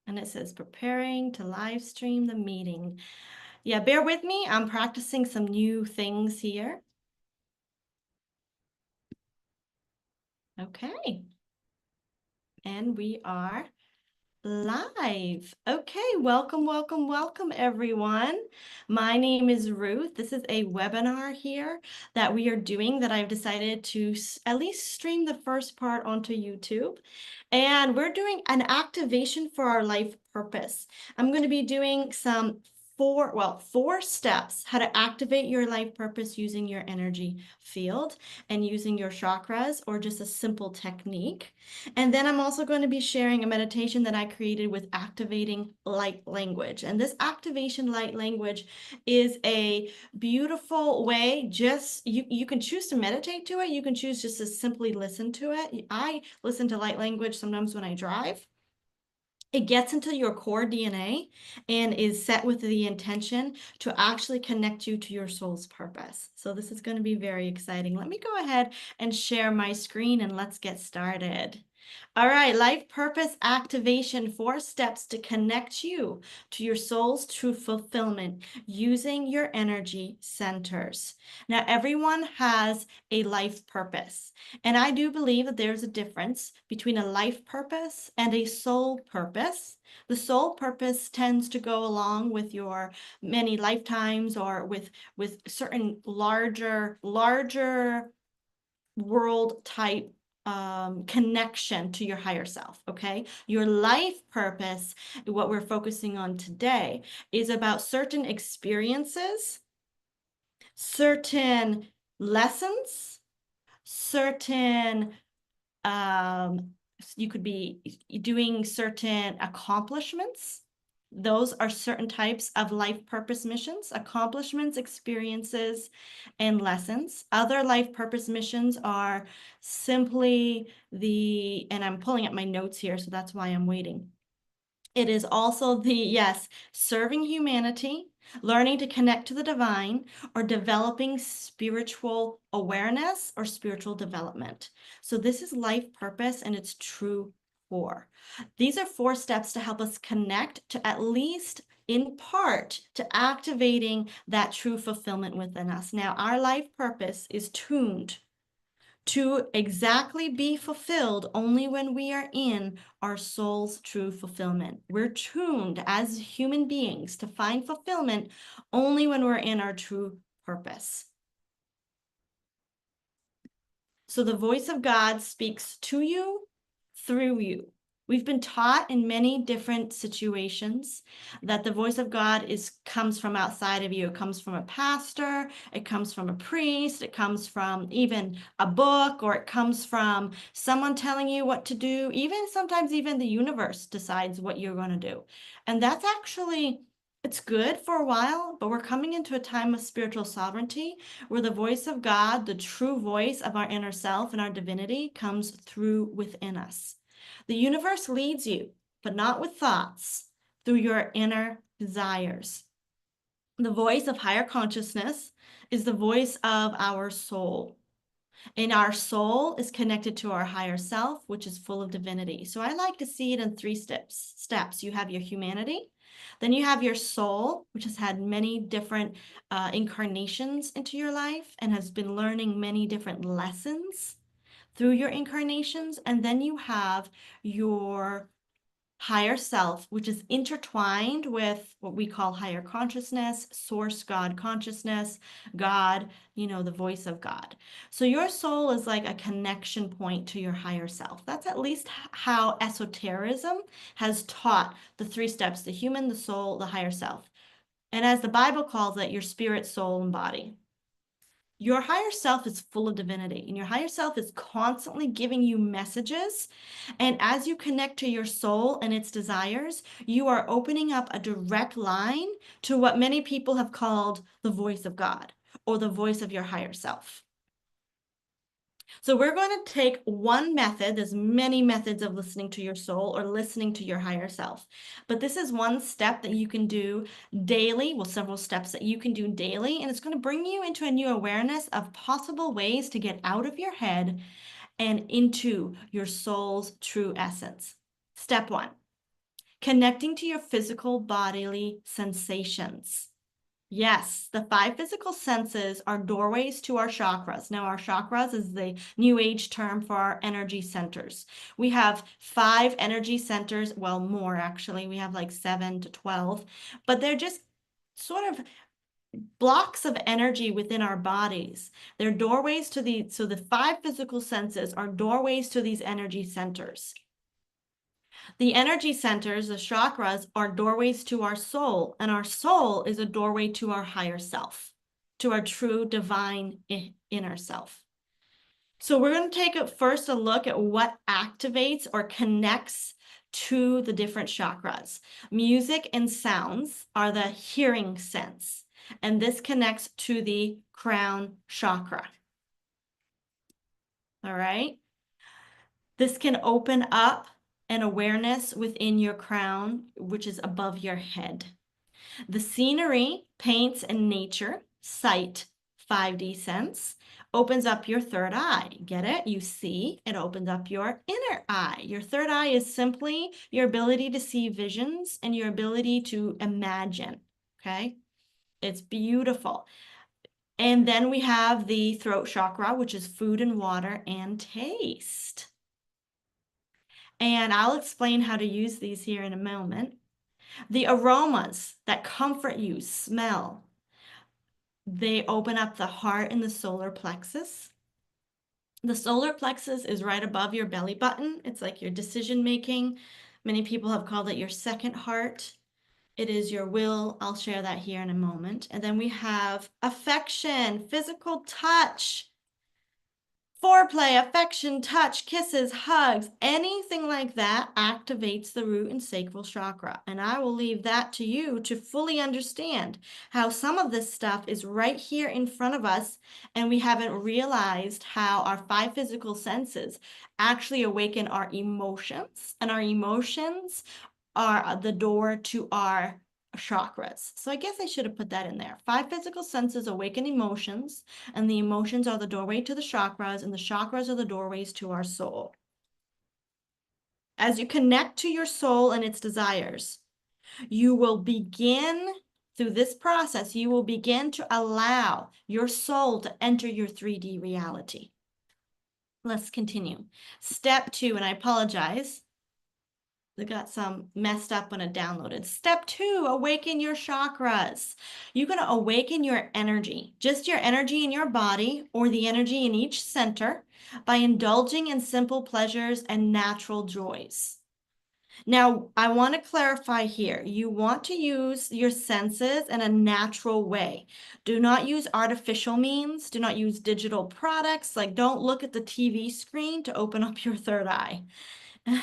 And it says preparing to live stream the meeting. Yeah, bear with me. I'm practicing some new things here. Okay. And we are live. Okay, welcome, everyone. My name is Ruth. This is a webinar here that we are doing that I've decided to at least stream the first part onto YouTube. And we're doing an activation for our life purpose. I'm going to be doing some four steps how to activate your life purpose using your energy field and using your chakras, or just a simple technique. And then I'm also going to be sharing a meditation that I created with activating light language. And this activation light language is a beautiful way. Just you can choose to meditate to it. You can choose just to simply listen to it. I listen to light language sometimes when I drive. It gets into your core DNA and is set with the intention to actually connect you to your soul's purpose. So this is going to be very exciting. Let me go ahead and share my screen and let's get started. All right, life purpose activation, 4 steps to connect you to your soul's true fulfillment using your energy centers. Now, everyone has a life purpose, and I do believe that there's a difference between a life purpose and a soul purpose. The soul purpose tends to go along with your many lifetimes, or with certain larger world type connection to your higher self. Okay, your life purpose, what we're focusing on today, is about certain experiences, certain lessons, certain you could be doing certain accomplishments. Those are certain types of life purpose missions: accomplishments, experiences, and lessons. Other life purpose missions are simply and I'm pulling up my notes here, so that's why I'm waiting. It is also yes, serving humanity, learning to connect to the divine, or developing spiritual awareness or spiritual development. So this is life purpose and its true core. These are 4 steps to help us connect to, at least in part, to activating that true fulfillment within us. Now, our life purpose is tuned to exactly be fulfilled only when we are in our soul's true fulfillment. We're tuned as human beings to find fulfillment only when we're in our true purpose. So the voice of God speaks to you, through you. We've been taught in many different situations that the voice of God comes from outside of you. It comes from a pastor, it comes from a priest, it comes from even a book, or it comes from someone telling you what to do. Sometimes even the universe decides what you're going to do. And that's actually, it's good for a while, but we're coming into a time of spiritual sovereignty where the voice of God, the true voice of our inner self and our divinity, comes through within us. The universe leads you, but not with thoughts, through your inner desires. The voice of higher consciousness is the voice of our soul. And our soul is connected to our higher self, which is full of divinity. So I like to see it in 3 steps. You have your humanity, then you have your soul, which has had many different incarnations into your life and has been learning many different lessons through your incarnations. And then you have your higher self, which is intertwined with what we call higher consciousness, source God consciousness, God, the voice of God. So your soul is like a connection point to your higher self. That's at least how esotericism has taught the 3 steps: the human, the soul, the higher self. And as the Bible calls it, your spirit, soul, and body. Your higher self is full of divinity, and your higher self is constantly giving you messages. And as you connect to your soul and its desires, you are opening up a direct line to what many people have called the voice of God, or the voice of your higher self. So we're going to take one method. There's many methods of listening to your soul or listening to your higher self. But this is one step that you can do daily. Well, several steps that you can do daily. And it's going to bring you into a new awareness of possible ways to get out of your head and into your soul's true essence. Step 1. connecting to your physical bodily sensations. Yes, the 5 physical senses are doorways to our chakras. Now, our chakras is the new age term for our energy centers. We have 5 energy centers, well, more actually. We have like 7 to 12, but they're just sort of blocks of energy within our bodies. They're doorways to so the 5 physical senses are doorways to these energy centers. The energy centers, the chakras, are doorways to our soul, and our soul is a doorway to our higher self, to our true divine inner self. So we're going to take first a look at what activates or connects to the different chakras. Music and sounds are the hearing sense, and this connects to the crown chakra. All right. This can open up an awareness within your crown, which is above your head. The scenery, paints, and nature, sight, 5D sense, opens up your third eye. Get it? You see, it opens up your inner eye. Your third eye is simply your ability to see visions and your ability to imagine. Okay? It's beautiful. And then we have the throat chakra, which is food and water and taste. And I'll explain how to use these here in a moment. The aromas that comfort you, smell, they open up the heart and the solar plexus. The solar plexus is right above your belly button. It's like your decision making. Many people have called it your second heart. It is your will. I'll share that here in a moment. And then we have affection, physical touch, foreplay, affection, touch, kisses, hugs, anything like that activates the root and sacral chakra. And I will leave that to you to fully understand how some of this stuff is right here in front of us, and we haven't realized how our 5 physical senses actually awaken our emotions, and our emotions are the door to our chakras. So I guess I should have put that in there. 5 physical senses awaken emotions, and the emotions are the doorway to the chakras, and the chakras are the doorways to our soul. As you connect to your soul and its desires, you will begin through this process, you will begin to allow your soul to enter your 3D reality. Let's continue. Step 2, and I apologize. It got some messed up when it downloaded. Step 2, awaken your chakras. You're going to awaken your energy, just your energy in your body or the energy in each center, by indulging in simple pleasures and natural joys. Now, I want to clarify here. You want to use your senses in a natural way. Do not use artificial means. Do not use digital products. Like, don't look at the TV screen to open up your third eye.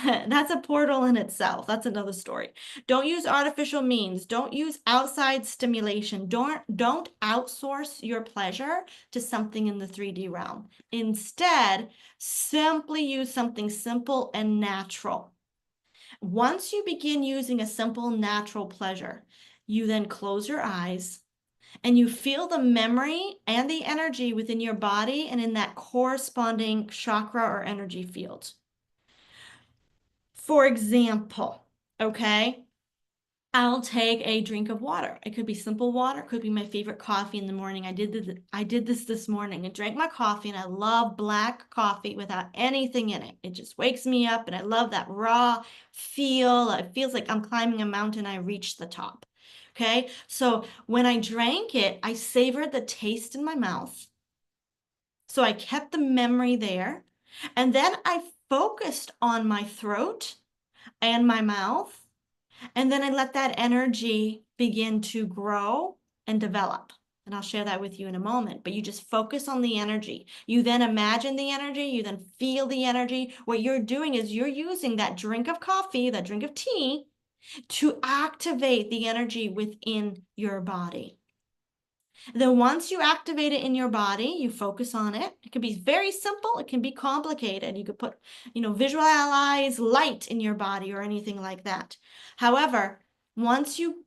That's a portal in itself. That's another story. Don't use artificial means. Don't use outside stimulation. Don't outsource your pleasure to something in the 3D realm. Instead, simply use something simple and natural. Once you begin using a simple, natural pleasure, you then close your eyes and you feel the memory and the energy within your body and in that corresponding chakra or energy field. For example, okay, I'll take a drink of water. It could be simple water, it could be my favorite coffee in the morning. I did this morning. I drank my coffee, and I love black coffee without anything in it. It just wakes me up, and I love that raw feel. It feels like I'm climbing a mountain. I reached the top. Okay, so when I drank it, I savored the taste in my mouth. So I kept the memory there, and then I focused on my throat and my mouth, and then I let that energy begin to grow and develop. And I'll share that with you in a moment, but you just focus on the energy. You then imagine the energy, you then feel the energy. What you're doing is you're using that drink of coffee, that drink of tea, to activate the energy within your body. Then once you activate it in your body, you focus on it. It can be very simple. It can be complicated. You could put, visualize light in your body or anything like that. However, once you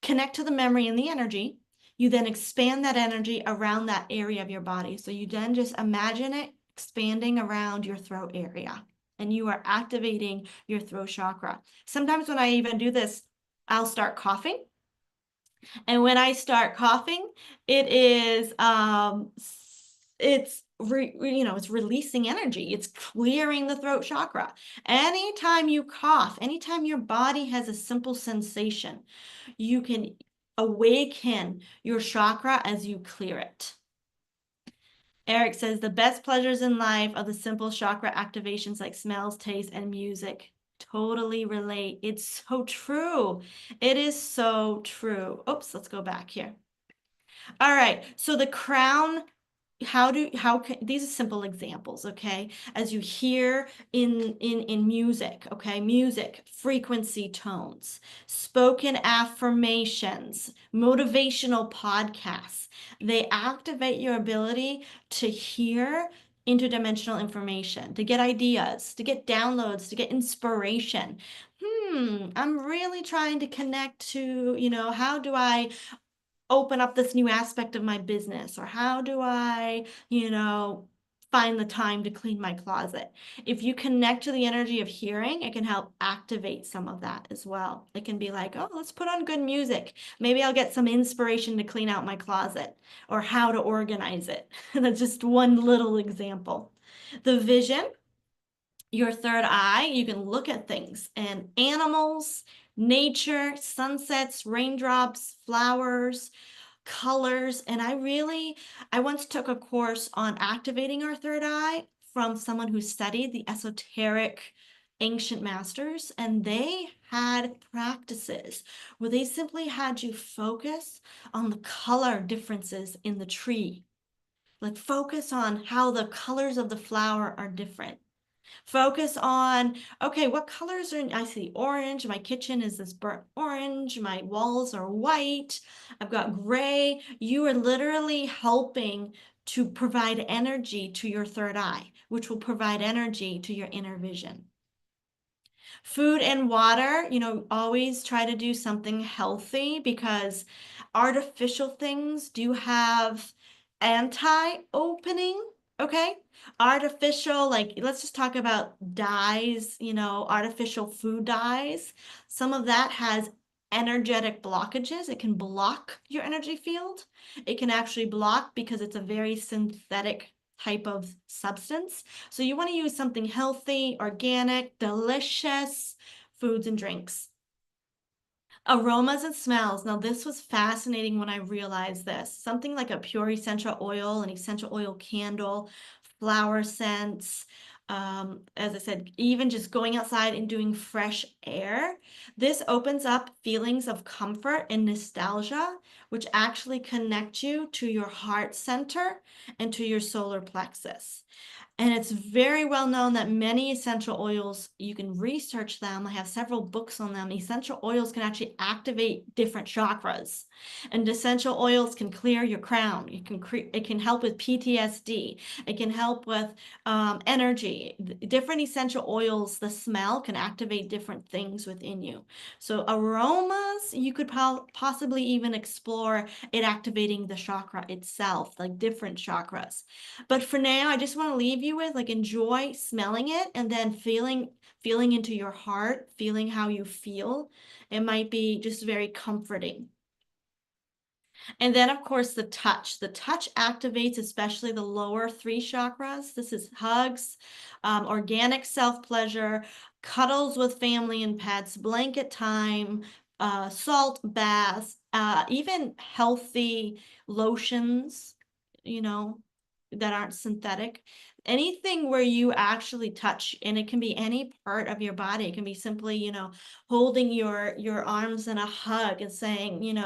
connect to the memory and the energy, you then expand that energy around that area of your body. So you then just imagine it expanding around your throat area. and you are activating your throat chakra. Sometimes when I even do this, I'll start coughing. And when I start coughing, it is it's it's releasing energy. It's clearing the throat chakra. Anytime you cough, anytime your body has a simple sensation, you can awaken your chakra as you clear it. Eric says the best pleasures in life are the simple chakra activations like smells, taste, and music. Totally relate. It's so true. It is so true. Oops, let's go back here. All right. So the crown, how can these are simple examples, okay? As you hear in music, okay? Music, frequency tones, spoken affirmations, motivational podcasts. They activate your ability to hear interdimensional information, to get ideas, to get downloads, to get inspiration. I'm really trying to connect to, how do I open up this new aspect of my business, or how do I, find the time to clean my closet? If you connect to the energy of hearing, it can help activate some of that as well. It can be like, oh, let's put on good music. Maybe I'll get some inspiration to clean out my closet or how to organize it. That's just one little example. The vision, your third eye, you can look at things and animals, nature, sunsets, raindrops, flowers, colors. And I once took a course on activating our third eye from someone who studied the esoteric ancient masters, and they had practices where they simply had you focus on the color differences in the tree. Like focus on how the colors of the flower are different. Focus on, okay, what colors are I see orange. My kitchen is this burnt orange. My walls are white. I've got gray. You are literally helping to provide energy to your third eye, which will provide energy to your inner vision. Food and water, always try to do something healthy, because artificial things do have anti-opening, okay? Artificial, like let's just talk about dyes, artificial food dyes. Some of that has energetic blockages. It can block your energy field. It can actually block because it's a very synthetic type of substance. So you want to use something healthy, organic, delicious foods and drinks. Aromas and smells. Now, this was fascinating when I realized this. Something like a pure essential oil, an essential oil candle, flower scents. As I said, even just going outside and doing fresh air. This opens up feelings of comfort and nostalgia, which actually connect you to your heart center and to your solar plexus. And it's very well known that many essential oils, you can research them. I have several books on them. Essential oils can actually activate different chakras. And essential oils can clear your crown. It can help with PTSD. It can help with energy. Different essential oils, the smell can activate different things within you. So aromas, you could possibly even explore it activating the chakra itself, like different chakras. But for now, I just want to leave you with, like, enjoy smelling it and then feeling into your heart, feeling how you feel. It might be just very comforting. And then, of course, the touch. The touch activates especially the lower three chakras. This is hugs, organic self-pleasure, cuddles with family and pets, blanket time, salt baths, even healthy lotions, that aren't synthetic. Anything where you actually touch, and it can be any part of your body. It can be simply, holding your arms in a hug and saying,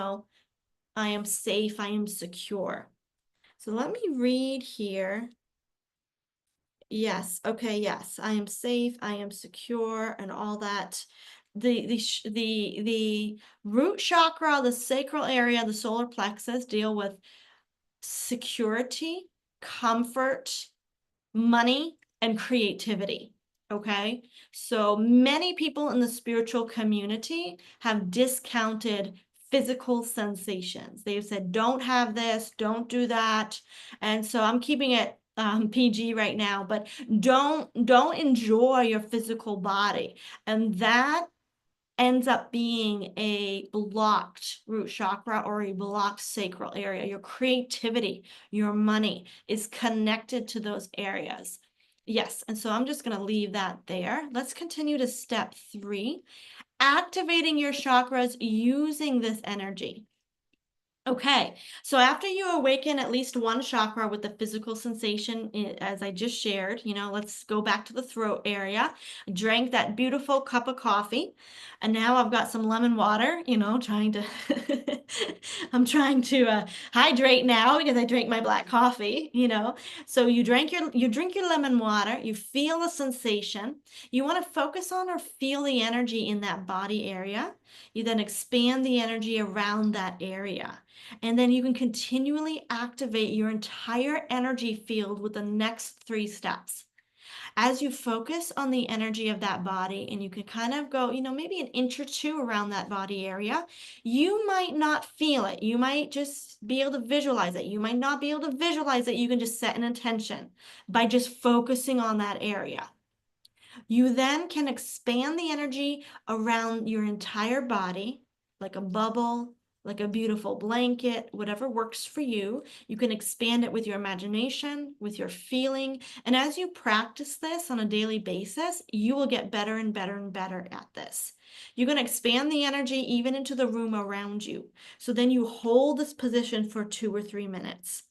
I am safe, I am secure. So let me read here. Yes, okay, yes, I am safe, I am secure, and all that. The root chakra, the sacral area, the solar plexus deal with security, comfort, money, and creativity. Okay, so many people in the spiritual community have discounted physical sensations. They've said, don't have this, don't do that. And so I'm keeping it PG right now, but don't enjoy your physical body. And that ends up being a blocked root chakra or a blocked sacral area. Your creativity, your money is connected to those areas. Yes, and so I'm just going to leave that there. Let's continue to step 3, activating your chakras using this energy. Okay, so after you awaken at least one chakra with the physical sensation, as I just shared, let's go back to the throat area. I drank that beautiful cup of coffee, and now I've got some lemon water, trying to, I'm trying to hydrate now because I drank my black coffee, So you drink your lemon water, you feel the sensation, you want to focus on or feel the energy in that body area. You then expand the energy around that area. And then you can continually activate your entire energy field with the next 3 steps. As you focus on the energy of that body, and you can kind of go, maybe an inch or 2 around that body area, you might not feel it. You might just be able to visualize it. You might not be able to visualize it. You can just set an intention by just focusing on that area. You then can expand the energy around your entire body, like a bubble, like a beautiful blanket, whatever works for you. You can expand it with your imagination, with your feeling. And as you practice this on a daily basis, you will get better and better and better at this. You're going to expand the energy even into the room around you. So then you hold this position for 2 or 3 minutes.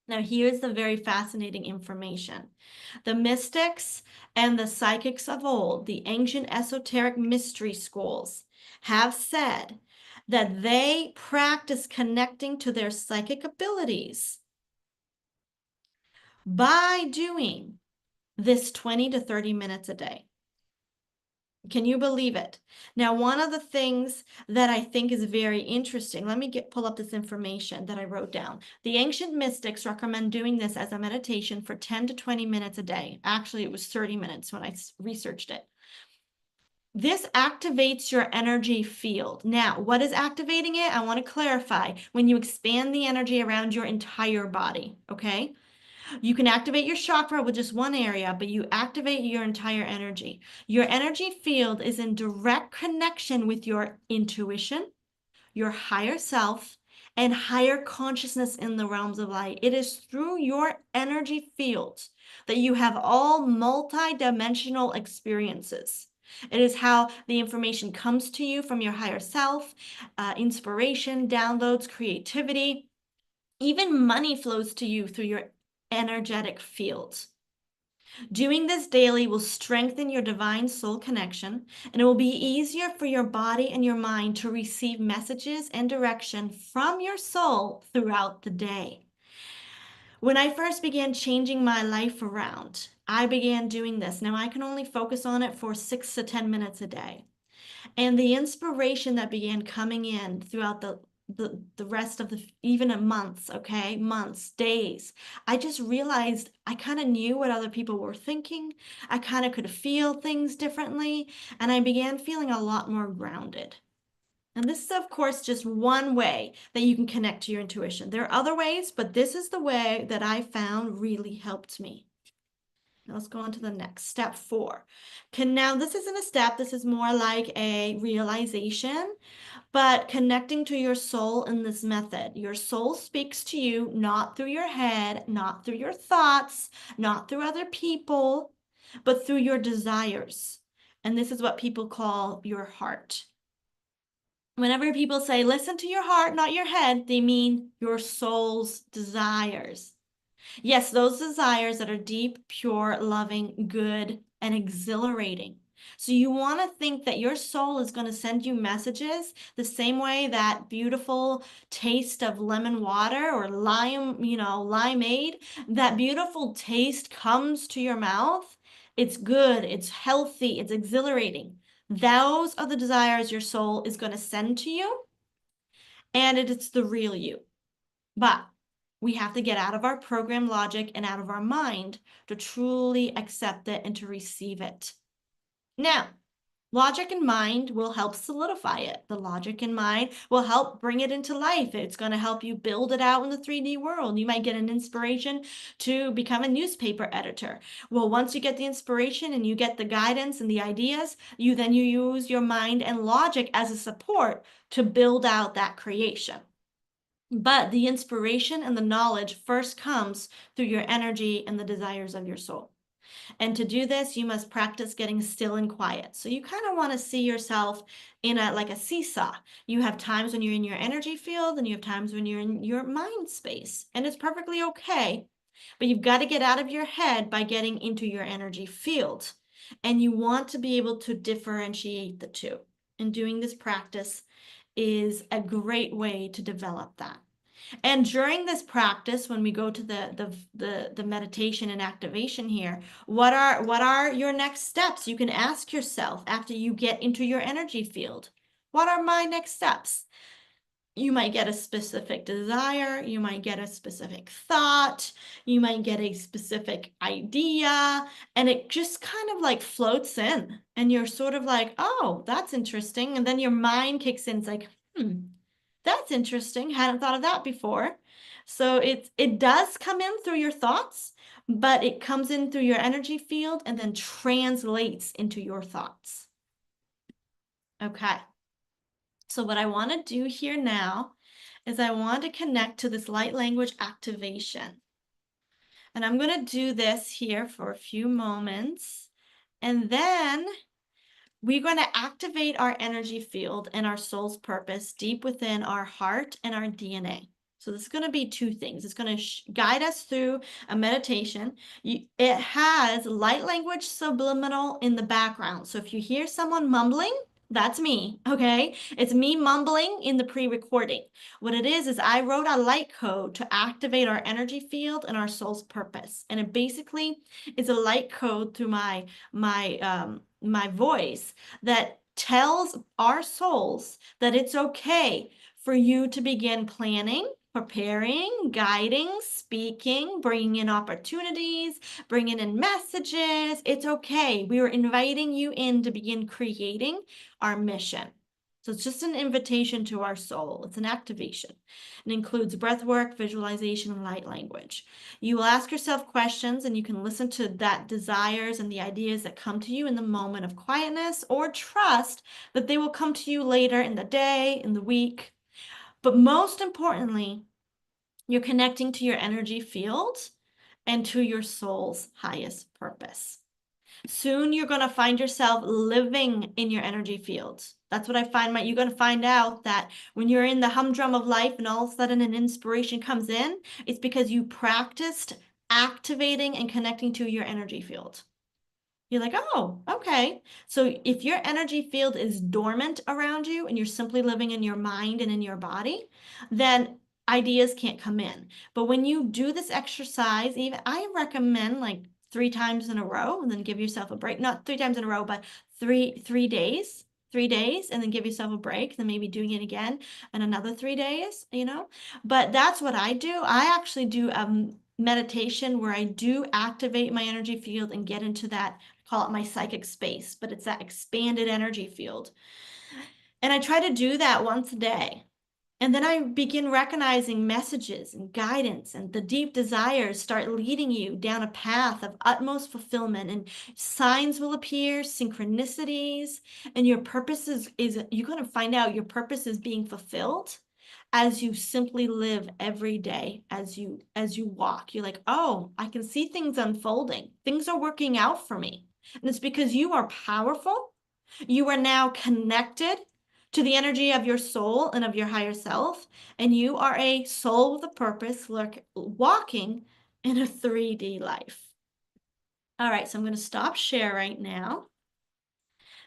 Now, here's the very fascinating information. The mystics and the psychics of old, the ancient esoteric mystery schools, have said that they practice connecting to their psychic abilities by doing this 20 to 30 minutes a day. Can you believe it? Now, one of the things that I think is very interesting, let me pull up this information that I wrote down. The ancient mystics recommend doing this as a meditation for 10 to 20 minutes a day. Actually, it was 30 minutes when I researched it. This activates your energy field. Now, what is activating it? I want to clarify. When you expand the energy around your entire body, okay? You can activate your chakra with just one area, but you activate your entire energy. Your energy field is in direct connection with your intuition, your higher self, and higher consciousness in the realms of light. It is through your energy field that you have all multi-dimensional experiences. It is how the information comes to you from your higher self, inspiration, downloads, creativity. Even money flows to you through your energetic fields. Doing this daily will strengthen your divine soul connection, and it will be easier for your body and your mind to receive messages and direction from your soul throughout the day. When I first began changing my life around, I began doing this. Now I can only focus on it for 6 to 10 minutes a day. And the inspiration that began coming in throughout the rest of even months, okay, months, days, I just realized I kind of knew what other people were thinking. I kind of could feel things differently, and I began feeling a lot more grounded. And this is, of course, just one way that you can connect to your intuition. There are other ways, but this is the way that I found really helped me. Now let's go on to the next, step 4. Now this isn't a step, this is more like a realization, but connecting to your soul in this method. Your soul speaks to you not through your head, not through your thoughts, not through other people, but through your desires. And this is what people call your heart. Whenever people say, listen to your heart, not your head, they mean your soul's desires. Yes, those desires that are deep, pure, loving, good, and exhilarating. So you want to think that your soul is going to send you messages the same way that beautiful taste of lemon water or lime, limeade, that beautiful taste comes to your mouth. It's good, it's healthy, it's exhilarating. Those are the desires your soul is going to send to you, and it's the real you. But we have to get out of our program logic and out of our mind to truly accept it and to receive it. Now, Logic and mind will help solidify it. The logic and mind will help bring it into life. It's going to help you build it out in the 3D world. You might get an inspiration to become a newspaper editor. Well, once you get the inspiration and you get the guidance and the ideas, you use your mind and logic as a support to build out that creation. But the inspiration and the knowledge first comes through your energy and the desires of your soul. And to do this, you must practice getting still and quiet. So you kind of want to see yourself in like a seesaw. You have times when you're in your energy field and you have times when you're in your mind space. And it's perfectly okay. But you've got to get out of your head by getting into your energy field. And you want to be able to differentiate the two. And doing this practice is a great way to develop that. And during this practice, when we go to the meditation and activation here, what are your next steps? You can ask yourself after you get into your energy field, what are my next steps? You might get a specific desire, you might get a specific thought, you might get a specific idea, and it just kind of like floats in, and you're sort of like, oh, that's interesting. And then your mind kicks in, it's like, that's interesting. Hadn't thought of that before. So it does come in through your thoughts, but it comes in through your energy field and then translates into your thoughts. Okay. So what I want to do here now is I want to connect to this light language activation. And I'm going to do this here for a few moments. And then we're going to activate our energy field and our soul's purpose deep within our heart and our DNA. So this is going to be two things. It's going to guide us through a meditation. It has light language subliminal in the background. So if you hear someone mumbling, that's me, okay? It's me mumbling in the pre-recording. What it is I wrote a light code to activate our energy field and our soul's purpose. And it basically is a light code through my voice that tells our souls that it's okay for you to begin planning, preparing, guiding, speaking, bringing in opportunities, bringing in messages. It's okay. We are inviting you in to begin creating our mission. So it's just an invitation to our soul. It's an activation. It includes breath work, visualization, and light language. You will ask yourself questions and you can listen to that desires and the ideas that come to you in the moment of quietness, or trust that they will come to you later in the day, in the week. But most importantly, you're connecting to your energy field and to your soul's highest purpose. Soon you're going to find yourself living in your energy field. That's what I find. You're going to find out that when you're in the humdrum of life and all of a sudden an inspiration comes in, it's because you practiced activating and connecting to your energy field. You're like, oh, okay. So if your energy field is dormant around you and you're simply living in your mind and in your body, then ideas can't come in. But when you do this exercise, even I recommend like 3 times in a row and then give yourself a break. Not 3 times in a row, but three days. 3 days and then give yourself a break, then maybe doing it again and another 3 days, But that's what I do. I actually do meditation where I do activate my energy field and get into that, call it my psychic space, but it's that expanded energy field. And I try to do that once a day. And then I begin recognizing messages and guidance, and the deep desires start leading you down a path of utmost fulfillment, and signs will appear, synchronicities, and your purpose is you're going to find out your purpose is being fulfilled as you simply live every day, as you walk. You're like, oh, I can see things unfolding. Things are working out for me. And it's because you are powerful. You are now connected to the energy of your soul and of your higher self, and you are a soul with a purpose, walking in a 3D life. All right, so I'm going to stop share right now.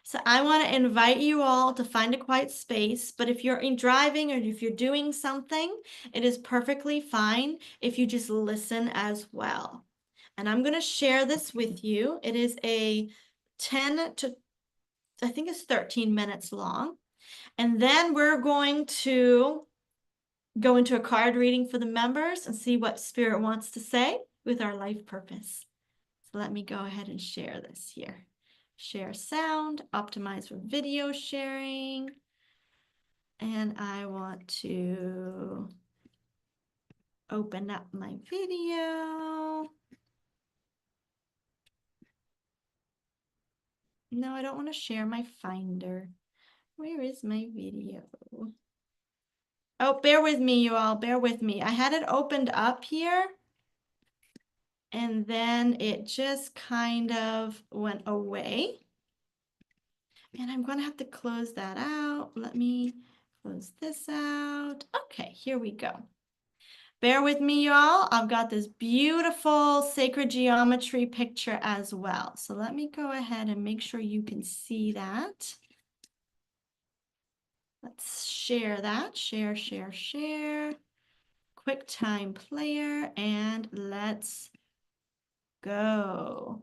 So I want to invite you all to find a quiet space, but if you're driving or if you're doing something, it is perfectly fine if you just listen as well. And I'm going to share this with you. It is a 10 to, I think it's 13 minutes long. And then we're going to go into a card reading for the members and see what Spirit wants to say with our life purpose. So let me go ahead and share this here. share sound, optimize for video sharing. And I want to open up my video. No, I don't want to share my Finder. Where is my video? Oh, bear with me, you all. Bear with me. I had it opened up here, and then it just kind of went away. And I'm going to have to close that out. Let me close this out. Okay, here we go. Bear with me, y'all. I've got this beautiful sacred geometry picture as well. So let me go ahead and make sure you can see that. Let's share that. Share, share, share. QuickTime Player, and let's go.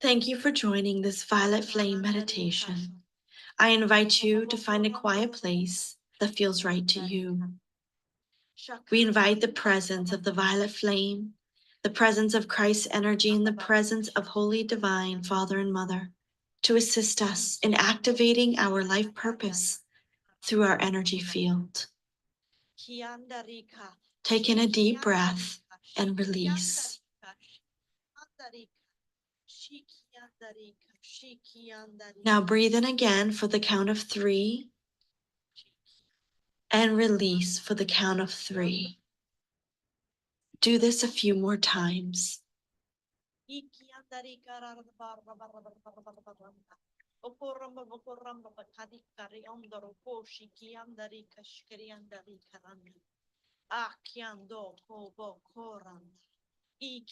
Thank you for joining this Violet Flame meditation. I invite you to find a quiet place that feels right to you. We invite the presence of the violet flame, the presence of Christ's energy, and the presence of Holy Divine Father and Mother to assist us in activating our life purpose through our energy field. Take in a deep breath and release. Now breathe in again for the count of 3 and release for the count of 3. Do this a few more times.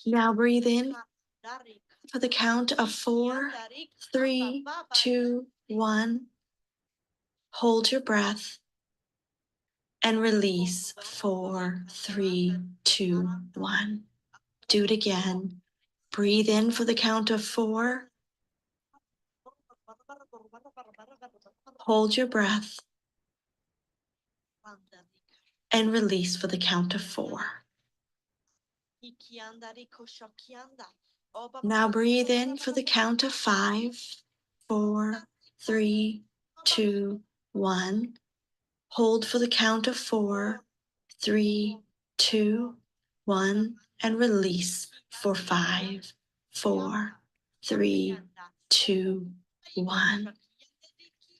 Now breathe in for the count of 4, 3, 2, 1. Hold your breath and release 4, 3, 2, 1. Do it again. Breathe in for the count of 4. Hold your breath and release for the count of 4. Now breathe in for the count of 5, 4, 3, 2, 1. Hold for the count of 4, 3, 2, 1, and release for 5, 4, 3, 2, 1.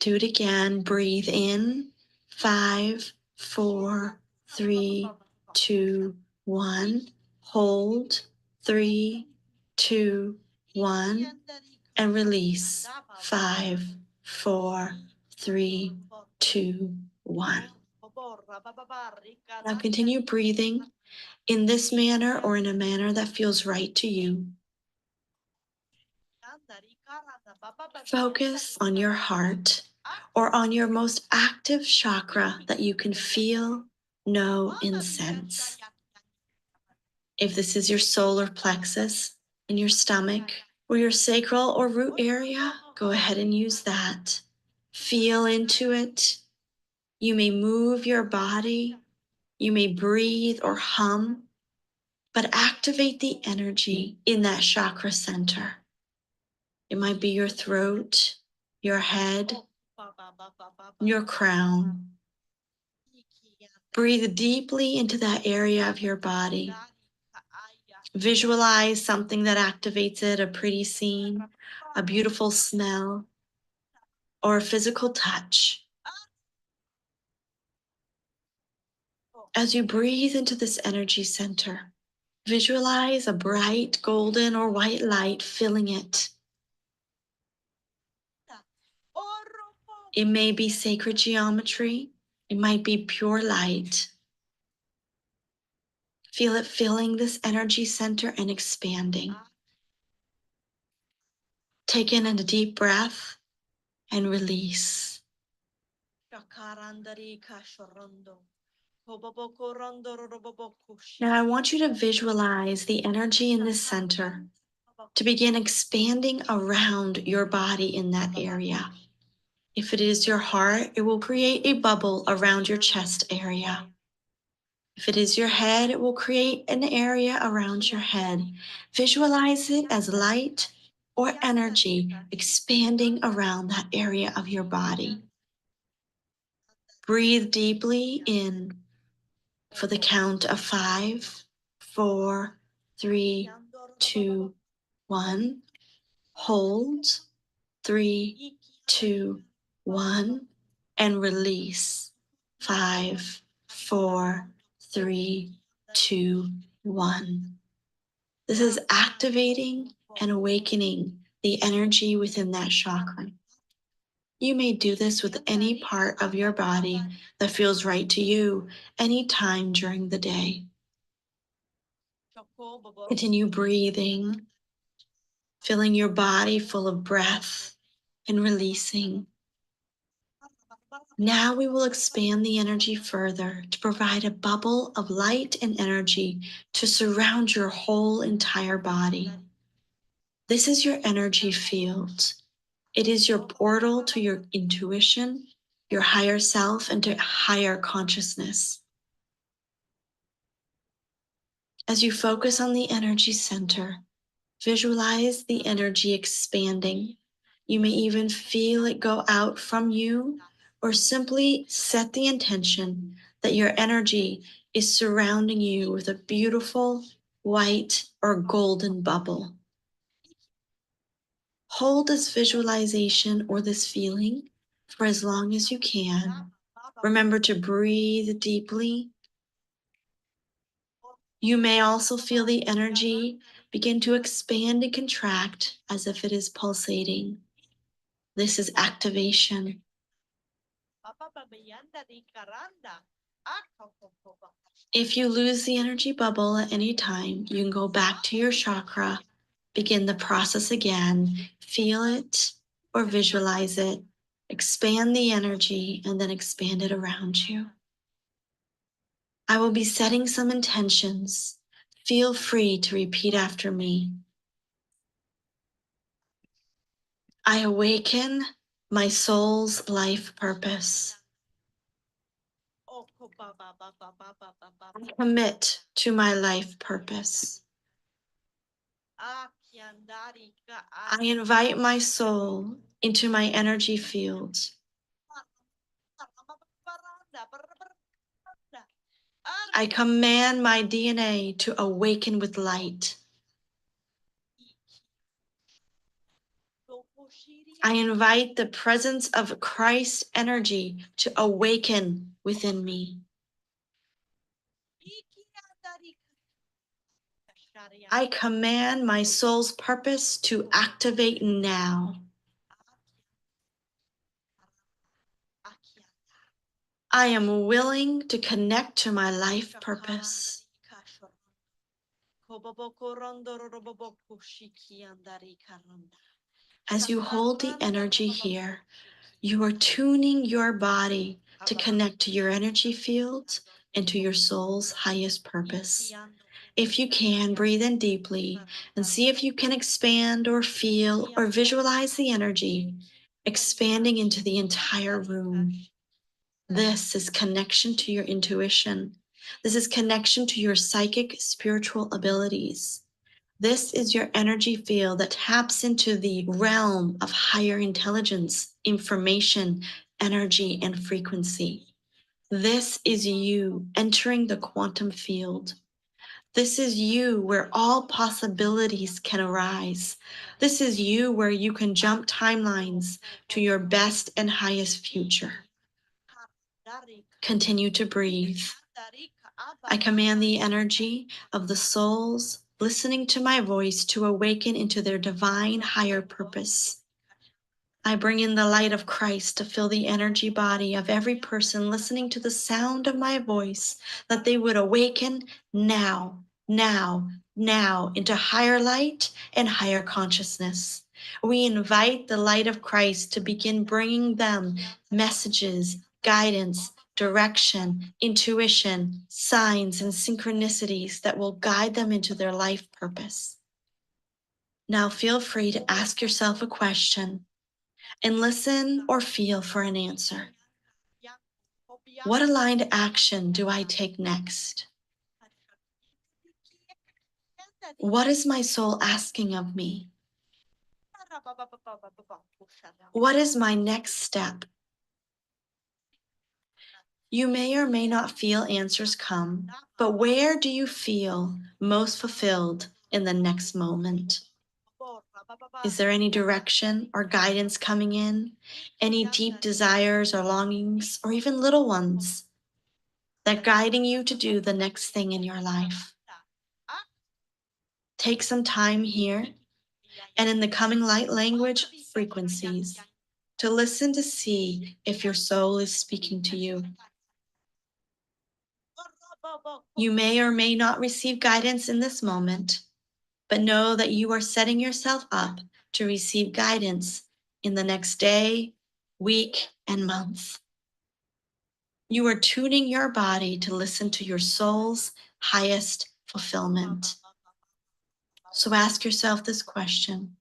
Do it again. Breathe in. 5, 4, 3, 2, 1. Hold. 3, 2, 1. And release. 5, 4, 3, 2, 1. Now continue breathing in this manner or in a manner that feels right to you. Focus on your heart or on your most active chakra that you can feel, know, and sense. If this is your solar plexus in your stomach or your sacral or root area, go ahead and use that. Feel into it. You may move your body. You may breathe or hum, but activate the energy in that chakra center. It might be your throat, your head, your crown. Breathe deeply into that area of your body. Visualize something that activates it, a pretty scene, a beautiful smell, or a physical touch. As you breathe into this energy center, visualize a bright golden or white light filling it. It may be sacred geometry. It might be pure light. Feel it filling this energy center and expanding. Take in a deep breath and release. Now I want you to visualize the energy in this center to begin expanding around your body in that area. If it is your heart, it will create a bubble around your chest area. If it is your head, it will create an area around your head. Visualize it as light or energy expanding around that area of your body. Breathe deeply in for the count of 5, 4, 3, 2, 1. Hold 3, 2, 1, and release 5, 4, 3, 2, 1. This is activating and awakening the energy within that chakra. You may do this with any part of your body that feels right to you anytime during the day. Continue breathing, filling your body full of breath and releasing. Now we will expand the energy further to provide a bubble of light and energy to surround your whole entire body. This is your energy field. It is your portal to your intuition, your higher self, and to higher consciousness. As you focus on the energy center, visualize the energy expanding. You may even feel it go out from you, or simply set the intention that your energy is surrounding you with a beautiful white or golden bubble. Hold this visualization or this feeling for as long as you can. Remember to breathe deeply. You may also feel the energy begin to expand and contract as if it is pulsating. This is activation. If you lose the energy bubble at any time, you can go back to your chakra, begin the process again, feel it or visualize it, expand the energy, and then expand it around you. I will be setting some intentions. Feel free to repeat after me. I awaken my soul's life purpose. I commit to my life purpose. I invite my soul into my energy field. I command my DNA to awaken with light. I invite the presence of Christ's energy to awaken within me. I command my soul's purpose to activate now. I am willing to connect to my life purpose. As you hold the energy here, you are tuning your body to connect to your energy field and to your soul's highest purpose. If you can, breathe in deeply and see if you can expand or feel or visualize the energy expanding into the entire room. This is connection to your intuition. This is connection to your psychic spiritual abilities. This is your energy field that taps into the realm of higher intelligence, information, energy, and frequency. This is you entering the quantum field. This is you where all possibilities can arise. This is you where you can jump timelines to your best and highest future. Continue to breathe. I command the energy of the souls listening to my voice to awaken into their divine higher purpose. I bring in the light of Christ to fill the energy body of every person listening to the sound of my voice, that they would awaken now into higher light and higher consciousness. We invite the light of Christ to begin bringing them messages, guidance, direction, intuition, signs, and synchronicities that will guide them into their life purpose. Now feel free to ask yourself a question and listen or feel for an answer. What aligned action do I take next? What is my soul asking of me? What is my next step? You may or may not feel answers come, but where do you feel most fulfilled in the next moment? Is there any direction or guidance coming in? Any deep desires or longings, or even little ones that guiding you to do the next thing in your life? Take some time here and in the coming light language frequencies to listen to see if your soul is speaking to you. You may or may not receive guidance in this moment, but know that you are setting yourself up to receive guidance in the next day, week, and month. You are tuning your body to listen to your soul's highest fulfillment. So ask yourself this question: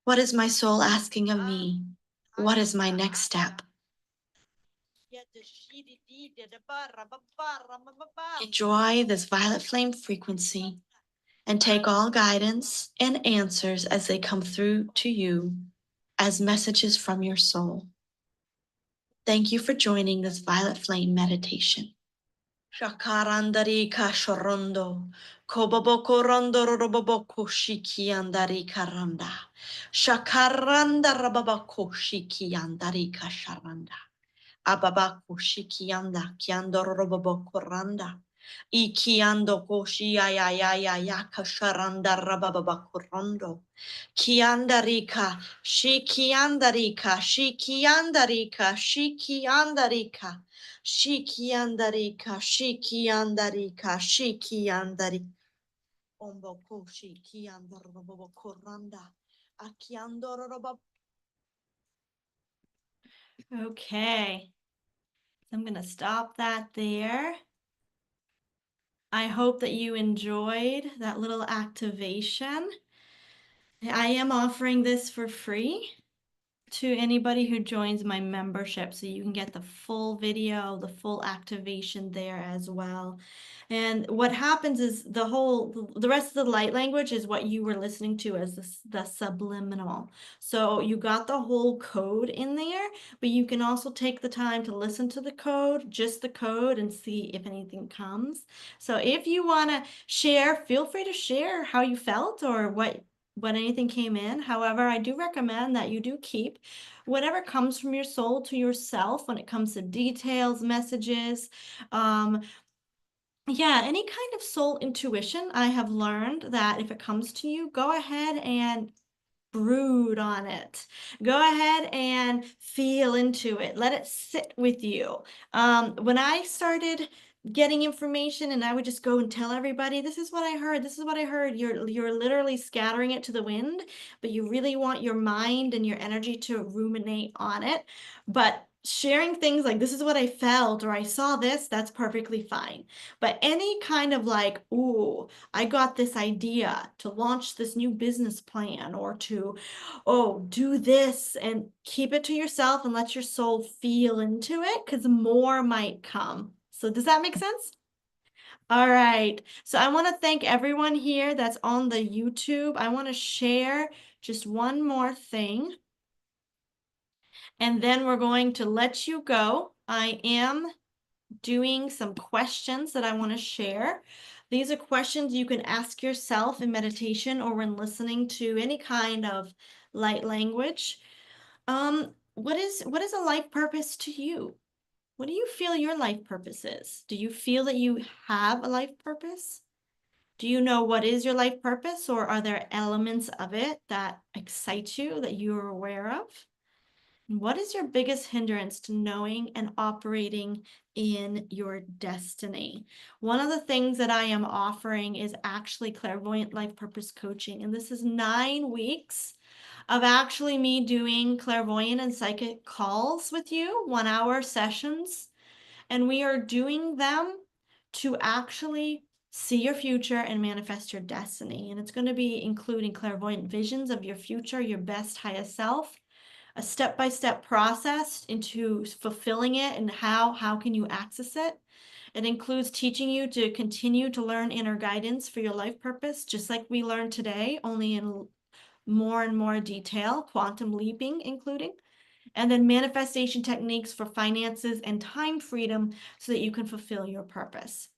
what is my soul asking of me? What is my next step? Enjoy this violet flame frequency and take all guidance and answers as they come through to you as messages from your soul. Thank you for joining this violet flame meditation. Shakarandari kashorondo, koboboko rondo roboboko shiki andari karanda, shakaranda rababako shiki andari kasharanda, ababako shiki anda kiando roboboko randa, ikiando koshi ya kasharanda rababako rondo, kiandarika, shikiandarika, shikiandarika, shikiandarika. Shikiandarika, shikiandarika, shikiandari. Omboko shikiandorobo koranda. Akiandorobo. Okay, so I'm gonna stop that there. I hope that you enjoyed that little activation. I am offering this for free to anybody who joins my membership, so you can get the full video, the full activation there as well. And what happens is the rest of the light language is what you were listening to as the subliminal. So you got the whole code in there, but you can also take the time to listen to the code, just the code, and see if anything comes. So if you want to share, feel free to share how you felt or when anything came in. However, I do recommend that you do keep whatever comes from your soul to yourself when it comes to details, messages, yeah, any kind of soul intuition. I have learned that if it comes to you, go ahead and brood on it. Go ahead and feel into it. Let it sit with you. When I started getting information and I would just go and tell everybody, this is what I heard, this is what I heard. You're literally scattering it to the wind, but you really want your mind and your energy to ruminate on it. But sharing things like this is what I felt or I saw this, that's perfectly fine. But any kind of like, ooh, I got this idea to launch this new business plan or to, oh, do this, and keep it to yourself and let your soul feel into it because more might come. So does that make sense? All right. So I want to thank everyone here that's on the YouTube. I want to share just one more thing, and then we're going to let you go. I am doing some questions that I want to share. These are questions you can ask yourself in meditation or when listening to any kind of light language. What is a life purpose to you? What do you feel your life purpose is? Do you feel that you have a life purpose? Do you know what is your life purpose, or are there elements of it that excite you that you are aware of? What is your biggest hindrance to knowing and operating in your destiny? One of the things that I am offering is actually clairvoyant life purpose coaching. And this is 9 weeks of actually me doing clairvoyant and psychic calls with you, 1-hour sessions. And we are doing them to actually see your future and manifest your destiny. And it's going to be including clairvoyant visions of your future, your best, highest self, a step-by-step process into fulfilling it and how can you access it. It includes teaching you to continue to learn inner guidance for your life purpose, just like we learned today, only in more and more detail, quantum leaping including. And then manifestation techniques for finances and time freedom so that you can fulfill your purpose.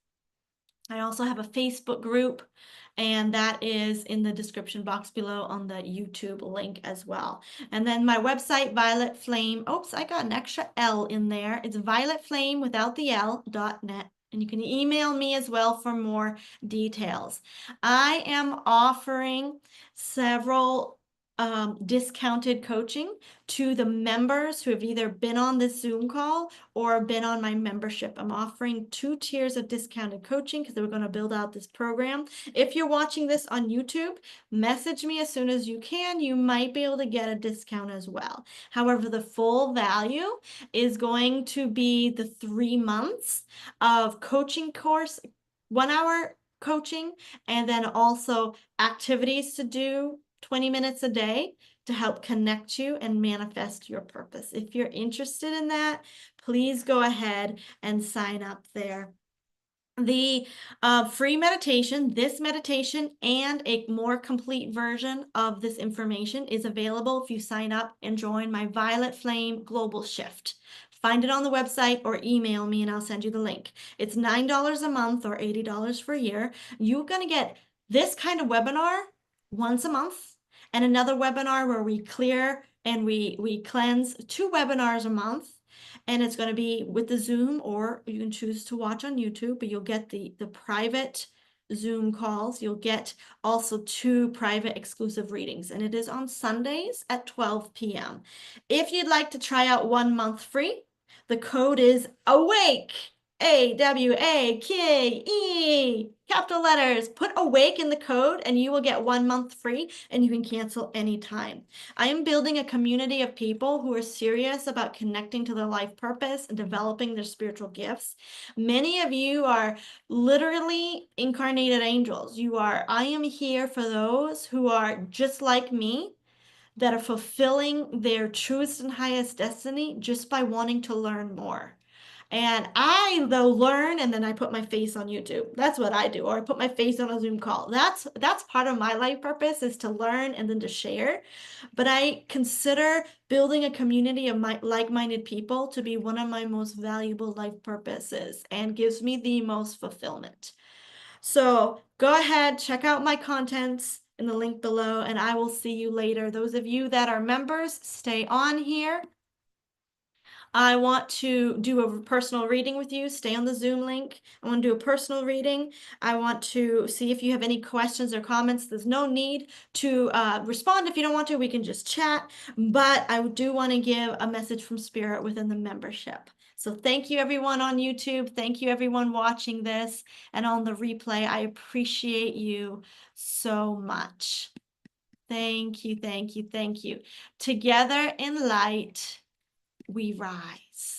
I also have a Facebook group, and that is in the description box below on the YouTube link as well. And then my website, Violet Flame. Oops, I got an extra L in there. It's violetflame without the L.net. And you can email me as well for more details. I am offering several discounted coaching to the members who have either been on this Zoom call or been on my membership. I'm offering 2 tiers of discounted coaching because we're going to build out this program. If you're watching this on YouTube, message me as soon as you can. You might be able to get a discount as well. However, the full value is going to be the 3 months of coaching course, 1-hour coaching, and then also activities to do 20 minutes a day to help connect you and manifest your purpose. If you're interested in that, please go ahead and sign up there. The free meditation, this meditation, and a more complete version of this information is available if you sign up and join my Violet Flame Global Shift. Find it on the website or email me and I'll send you the link. It's $9 a month or $80 for a year. You're going to get this kind of webinar once a month and another webinar where we clear and we cleanse, 2 webinars a month. And it's going to be with the Zoom, or you can choose to watch on YouTube, but you'll get the private Zoom calls. You'll get also 2 private exclusive readings, and it is on Sundays at 12 p.m. If you'd like to try out 1 month free, the code is AWAKE. AWAKE, capital letters. Put awake in the code and you will get 1 month free and you can cancel anytime. I am building a community of people who are serious about connecting to their life purpose and developing their spiritual gifts. Many of you are literally incarnated angels. I am here for those who are just like me, that are fulfilling their truest and highest destiny just by wanting to learn more. And I, though, learn and then I put my face on YouTube. That's what I do. Or I put my face on a Zoom call. That's part of my life purpose, is to learn and then to share. But I consider building a community of like-minded people to be one of my most valuable life purposes and gives me the most fulfillment. So go ahead, check out my contents in the link below, and I will see you later. Those of you that are members, stay on here. I want to do a personal reading with you. Stay on the Zoom link. I want to do a personal reading. I want to see if you have any questions or comments. There's no need to respond if you don't want to. We can just chat. But I do want to give a message from Spirit within the membership. So thank you, everyone on YouTube. Thank you, everyone watching this and on the replay. I appreciate you so much. Thank you, thank you, thank you. Together in light, we rise.